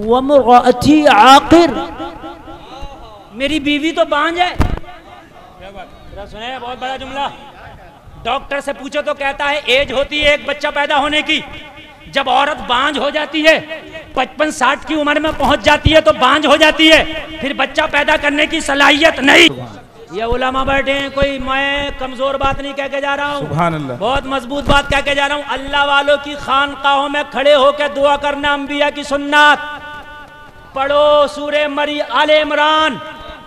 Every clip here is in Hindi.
वमराअती आकिर, मेरी बीवी तो बांझ है। सुने बहुत बड़ा जुमला। डॉक्टर से पूछो तो कहता है एज होती है एक बच्चा पैदा होने की, जब औरत बांझ हो जाती है 55-60 की उम्र में पहुंच जाती है तो बांझ हो जाती है, फिर बच्चा पैदा करने की सलाहियत नहीं। ये उलमा बैठे हैं, कोई मैं कमजोर बात नहीं कह के जा रहा हूँ, बहुत मजबूत बात कह के जा रहा हूँ। अल्लाह वालों की खानकाहों में खड़े होकर दुआ करना अंबिया की सुन्नत। पढ़ो सूरे आले इमरान।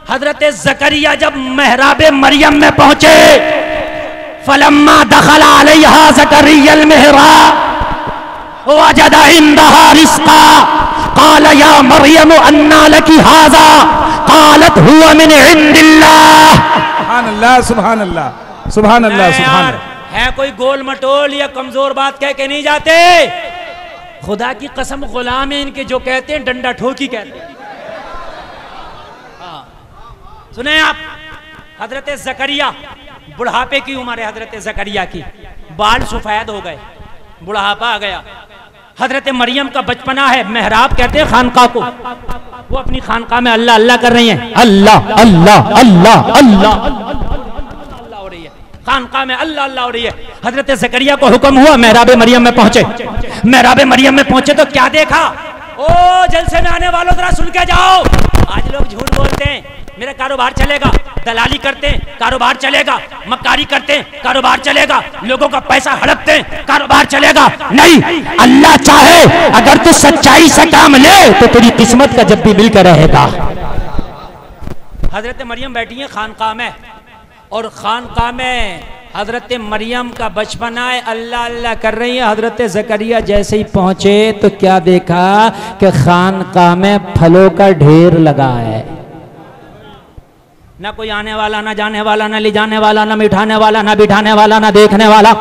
हजरत ज़करिया जब मेहराबे मरियम में पहुंचे, फलम्मा दखल अलैहा ज़करियल मिहराब वजद इंदहा रिज़्क़ा क़ाल या मरियम अन्ना लकी हाज़ा क़ालत हुवा मिन इंदिल्लाह। सुभान अल्लाह, सुभान अल्लाह, सुभान अल्लाह, सुभान अल्लाह। है कोई गोल मटोल या कमजोर बात कह के नहीं जाते। खुदा की कसम गुलाम है इनके, जो कहते हैं डंडा ठोकी कहते हैं। सुने आप, हजरत ज़करिया बुढ़ापे की उम्र है, हजरत ज़करिया की बाल सफेद हो गए, बुढ़ापा आ गया। हजरत मरियम का बचपना है, मेहराब कहते हैं खानका को। वो अपनी खानका में अल्लाह अल्लाह कर रही हैं, अल्लाह अल्लाह अल्लाह अल्लाह अल्लाह हो रही है, खानका में अल्लाह अल्लाह हो रही है। हजरत ज़करिया को हुक्म हुआ मेहराबे मरियम में पहुंचे। मेहराबे मरियम में पहुंचे तो क्या देखा? ओ जलसे में आने वालों जरा सुन के जाओ। आज लोग झूठ बोलते हैं, मेरा कारोबार चलेगा, दलाली करते हैं कारोबार चलेगा, मक्कारी करते हैं कारोबार चलेगा, लोगों का पैसा हड़पते हैं कारोबार चलेगा। नहीं, अल्लाह चाहे अगर तू सच्चाई से काम ले तो तेरी किस्मत का जब भी मिलकर रहेगा। हजरत मरियम बैठी है खानकाह में, और खानकाह में हजरत मरियम का बचपना है, अल्लाह अल्लाह कर रही है। हजरत ज़करिया जैसे ही पहुंचे तो क्या देखा कि खानकाह में फलों का ढेर लगा है। ना कोई आने वाला, ना जाने वाला, ना ले जाने वाला, ना मिठाने वाला, ना बिठाने वाला, ना देखने वाला,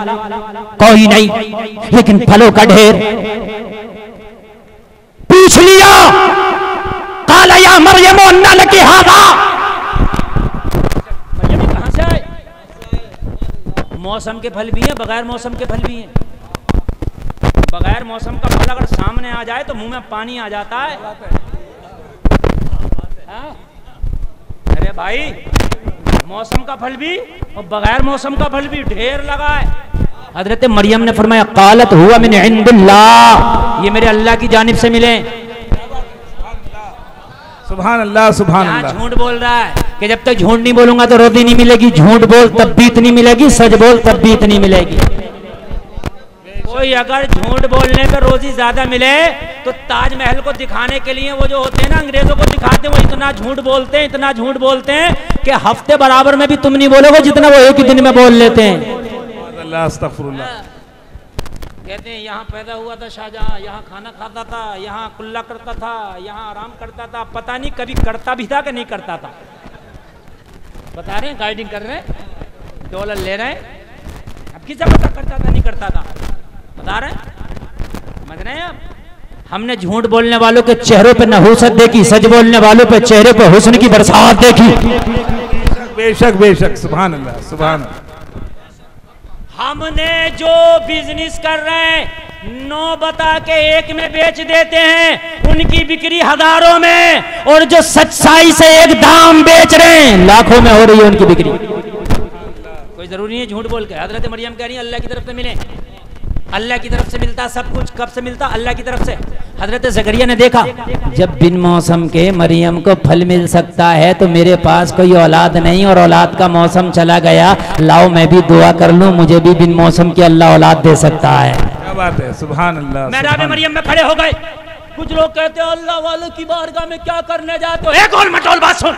कोई नहीं, लेकिन फलों का ढेर। पूछ लिया, काला या मरियम अन्ना लकी हाज़ा, मरियम कहां से आए? मौसम के फल भी हैं, बगैर मौसम के फल भी हैं। बगैर मौसम का फल अगर सामने आ जाए तो मुंह में पानी आ जाता है। हाँ? अरे भाई, मौसम का फल भी और बगैर मौसम का फल भी ढेर लगा है। हजरत मरियम ने फरमाया क़ालत हुवा मिन इंदिल्लाह, ये मेरे अल्लाह की जानिब से मिले। सुभान अल्लाह, सुभान अल्लाह। झूठ बोल रहा है कि जब तक झूठ नहीं बोलूंगा तो रोटी नहीं मिलेगी, झूठ बोल तब भी इतनी मिलेगी, सच बोल तब भी इतनी मिलेगी। कोई अगर झूठ बोलने पर रोजी ज्यादा मिले तो ताजमहल को दिखाने के लिए वो जो होते हैं ना, अंग्रेजों को दिखाते हैं, वो इतना झूठ बोलते हैं, इतना झूठ बोलते हैं कि हफ्ते बराबर में भी तुम नहीं बोलोगे जितना वो एक ही दिन में बोल लेते हैं। कहते हैं यहाँ पैदा हुआ था शाहजहां, यहाँ खाना खाता था, यहाँ कुल्ला करता था, यहाँ आराम करता था। पता नहीं कभी करता भी था कि नहीं करता था। बता रहे हैं, गाइडिंग कर रहे हैं, डॉलर ले रहे हैं। अब किसे पता करता था नहीं करता था? बता रहे हैं, समझ रहे हैं आप? हमने झूठ बोलने वालों के चेहरों पे नहूसत देखी, सच बोलने वालों पे चेहरे पे हुस्न की बरसात देखी। बेशक बेशक, सुभान अल्लाह, सुभान। हमने जो बिजनेस कर रहे हैं 9 बता के 1 में बेच देते हैं, उनकी बिक्री हजारों में, और जो सच्चाई से एक दाम बेच रहे हैं लाखों में हो रही है उनकी बिक्री। कोई जरूरी नहीं है झूठ बोल के। हजरत मरियम कह रही है अल्लाह की तरफ से मिले, अल्लाह की तरफ से मिलता सब कुछ। कब से मिलता? अल्लाह की तरफ से। हजरत ज़करिया ने देखा जब बिन मौसम के मरियम को फल मिल सकता है तो मेरे पास कोई औलाद नहीं, और औलाद का मौसम चला गया, लाओ मैं भी दुआ कर लूं, मुझे भी बिन मौसम की अल्लाह औलाद दे सकता है। क्या बात है, सुभान अल्लाह। मेहराब मरियम में खड़े हो गए। कुछ लोग कहते हैं अल्लाह वालों की बारगाह में क्या करने जाते हो? एक और मटोल बात सुन।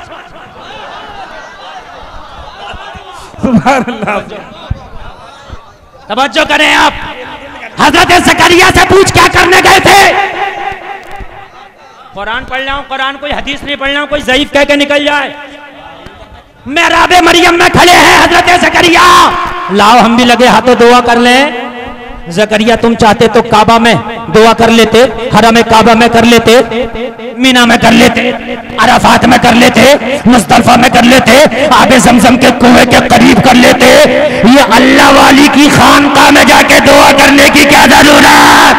सुभान अल्लाह, तवज्जो करें आप। हजरत ज़करिया से पूछ क्या करने गए थे? कुरान पढ़ रहा हूं, कुरान कोई हदीस नहीं पढ़ रहा हूं, कोई ज़ईफ कह के निकल जाए। मेहराबे मरियम में खड़े हैं हजरत ज़करिया। लाओ हम भी लगे हाथों दुआ कर लें। ज़करिया तुम चाहते तो काबा में दुआ कर लेते, हरम काबा में कर लेते, मीना में कर लेते, अराफात में कर लेते, मुस्तल्फा में कर लेते, आबे ज़मज़म के कुएं के करीब कर लेते। ये अल्लाह वाली की खानकाह में जाके दुआ करने की क्या जरूरत?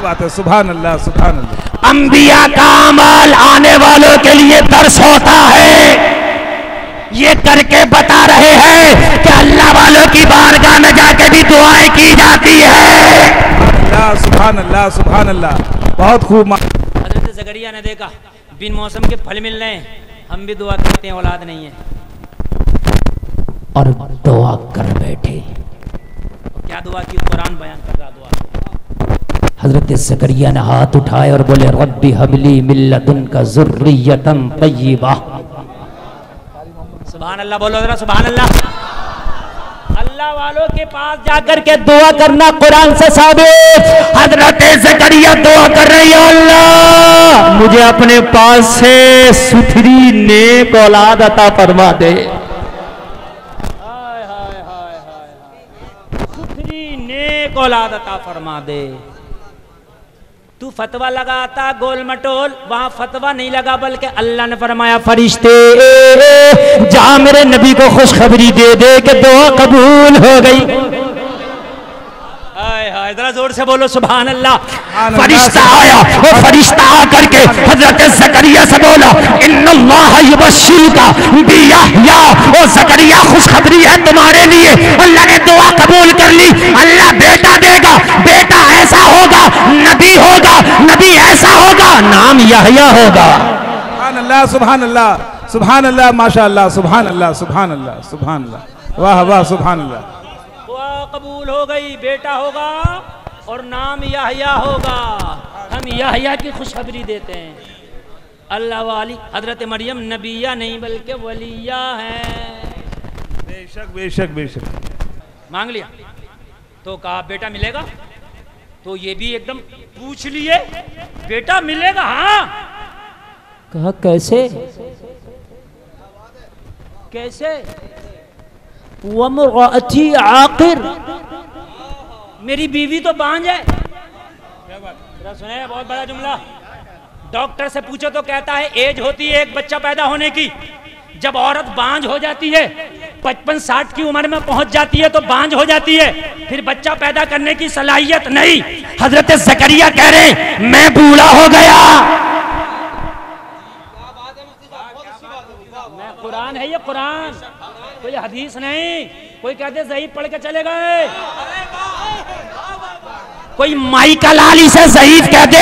बात है, सुभान अल्लाह सुभान अल्लाह। अंबिया का अमल आने वालों के लिए दर्श होता है। ये करके बता रहे हैं कि अल्लाह वालों की बारगाह में जाके भी दुआएं की जाती है। सुभान अल्लाह सुभान अल्लाह, बहुत खूब। हजरत ज़करिया ने देखा बिन मौसम के फल मिल रहे हैं, हम भी दुआ करते हैं, औलाद नहीं है, और दुआ कर बैठे। क्या दुआ की? कुरान बयान कर रहा दुआ। हजरत ज़करिया ने हाथ उठाए और बोले रब्बी हबली मिन लदुनका ज़ुर्रियतन तय्यिबा। सुभान अल्लाह बोलो जरा, सुभान अल्लाह। अल्लाह वालों के पास जाकर के दुआ करना कुरान से साबित। हजरत ज़करिया दुआ कर रही है, अल्लाह मुझे अपने पास से सुथरी नेक औलाद अता फरमा दे। सुथरी नेक औलाद अता फरमा दे। तू फतवा लगाता गोल मटोल, वहां फतवा नहीं लगा, बल्कि अल्लाह ने फरमाया फरिश्ते जा मेरे नबी को खुशखबरी दे दे कि दुआ कबूल हो गई। हाय हाय, जरा जोर से बोलो सुभान अल्लाह। फरिश्ता आया, वो फरिश्ता आकर के हजरत ज़करिया से बोला इन्नल्लाह युबश्शिरुका बियहया। ओ ज़करिया खुशखबरी है तुम्हारे लिए, अल्लाह ने दुआ कबूल कर ली, अल्लाह बेटा देगा, बेटा ऐसा होगा, नबी होगा, नबी ऐसा होगा, नाम यहया होगा। सुभान अल्लाह सुभान अल्लाह सुभान अल्लाह, माशाअल्लाह सुभान अल्लाह सुभान अल्लाह सुभान अल्लाह, वाह वाह सुभान अल्लाह। दुआ कबूल हो गई, बेटा होगा और नाम याहया होगा। हम याहया की खुशखबरी देते हैं। अल्लाह वाली हजरत मरियम नबिया नहीं बल्कि वलिया है। बेशक बेशक बेशक। मांग लिया तो कहा बेटा मिलेगा, तो ये भी एकदम पूछ लिए बेटा मिलेगा? हाँ। कहा कैसे कैसे? वमरअती आकिर, मेरी बीवी तो बांझ है। जरा सुने, बहुत बड़ा जुमला। डॉक्टर से पूछो तो कहता है एज होती है एक बच्चा पैदा होने की, जब औरत बांझ हो जाती है 55-60 की उम्र में पहुंच जाती है तो बांझ हो जाती है, फिर बच्चा पैदा करने की सलाहियत नहीं। हजरत ज़करिया कह रहे मैं बूढ़ा हो गया। मैं कुरान है ये कुरान, कोई हदीस नहीं। कोई कहते ज़ईफ पढ़ के चले गए, कोई माई का लाली से ज़ईफ कह दे,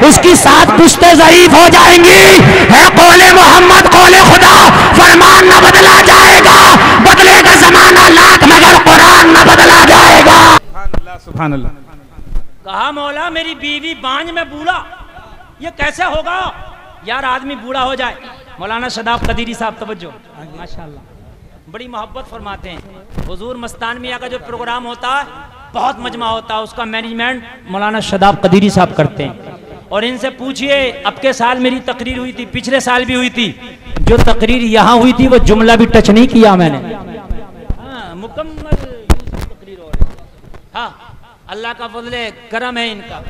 उसकी 7 पुश्तें ज़ईफ हो जाएंगी। है कौले मोहम्मद कौले खुदा, फरमान न बदला जाएगा, बदलेगा जमाना लाख मगर कुरान न बदला जाएगा। सुभान अल्लाह। कहा मौला मेरी बीवी बांझ में बूढ़ा, ये कैसे होगा? यार आदमी बूढ़ा हो जाए। मौलाना शदाब कदीरी साहब तवज्जो, माशाल्लाह बड़ी मोहब्बत फरमाते हैं। हुजूर मस्तान मियाँ का जो प्रोग्राम होता है बहुत मजमा होता है, उसका मैनेजमेंट मौलाना शदाब कदीरी साहब करते हैं। और इनसे पूछिए, अब के साल मेरी तकरीर हुई थी, पिछले साल भी हुई थी, जो तकरीर यहाँ हुई थी वो जुमला भी टच नहीं किया मैंने। हाँ, मुकम्मल तकरीर हो रही है। हाँ, अल्लाह का फजल करम है इनका,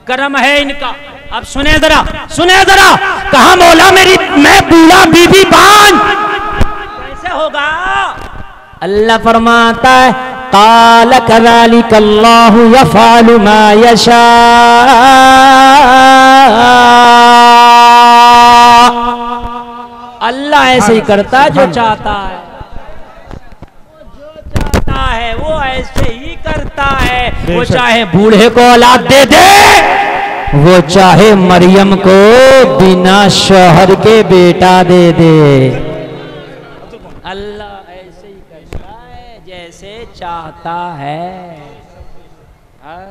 करम है इनका। अब सुने जरा, सुने जरा। कहा मौला मेरी मैं बूढ़ा बीबी बांझ कैसे होगा? अल्लाह फरमाता है काल कज़ालिक अल्लाहु यफ़अलु मा यशा। अल्लाह ऐसे ही करता है जो चाहता है, जो चाहता है वो ऐसे ही करता है। वो चाहे बूढ़े को औलाद दे दे, वो चाहे मरियम को बिना शौहर के बेटा दे दे। अल्लाह ऐसे ही करता है जैसे चाहता है। हाँ।